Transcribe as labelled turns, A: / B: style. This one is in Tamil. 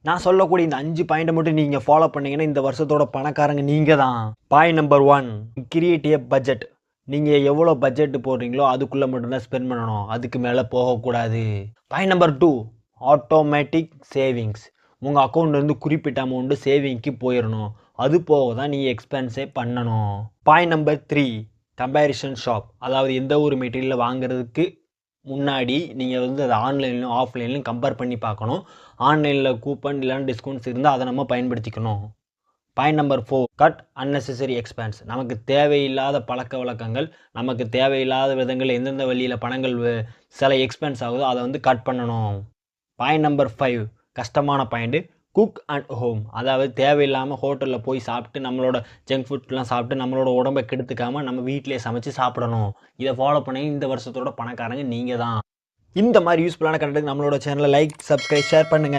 A: நான் சொல்லக்கூடிய இந்த 5 பாயிண்ட்டை மட்டும் நீங்கள் ஃபாலோ பண்ணீங்கன்னா இந்த வருஷத்தோட பணக்காரங்க நீங்கள் தான். பாயிண்ட் நம்பர் 1, கிரியேட் எ பட்ஜெட். நீங்கள் எவ்வளோ பட்ஜெட் போடுறீங்களோ அதுக்குள்ளே மட்டும்தான் ஸ்பெண்ட் பண்ணணும், அதுக்கு மேலே போகக்கூடாது. Point number 2, automatic savings. உங்கள் அக்கௌண்ட்லேருந்து குறிப்பிட்ட அமௌண்ட்டு சேவிங்க்கு போயிடணும், அது போக தான் நீங்கள் எக்ஸ்பென்ஸே பண்ணணும். Point number 3, comparison shop. அதாவது எந்த ஒரு மெட்டீரியலை வாங்குறதுக்கு முன்னாடி நீங்கள் வந்து அதை ஆன்லைன்லையும் ஆஃப்லைன்லையும் கம்பேர் பண்ணி பார்க்கணும். ஆன்லைனில் கூப்பன் இல்லைன்னா டிஸ்கவுண்ட்ஸ் இருந்தால் அதை நம்ம பயன்படுத்திக்கணும். Point number 4, cut unnecessary expense. நமக்கு தேவையில்லாத பழக்க வழக்கங்கள், நமக்கு தேவையில்லாத விதங்கள் எந்தெந்த வழியில் பணங்கள் சில எக்ஸ்பென்ஸ் ஆகுதோ அதை வந்து கட் பண்ணணும். பாயிண்ட் நம்பர் 5, கஷ்டமான பாயிண்ட்டு, குக் அண்ட் ஹோம். அதாவது தேவையில்லாமல் ஹோட்டலில் போய் சாப்பிட்டு நம்மளோட ஜங்க் ஃபுட்லாம் சாப்பிட்டு நம்மளோட உடம்பை கெடுத்துக்காமல் நம்ம வீட்டிலே சமைச்சு சாப்பிடணும். இதை ஃபாலோ பண்ணி இந்த வருஷத்தோட பணக்காரங்க நீங்கள் தான். இந்த மாதிரி யூஸ்ஃபுல்லான கண்டென்ட் நம்மளோட சேனலை லைக், சப்ஸ்கிரைப், ஷேர் பண்ணுங்கள்.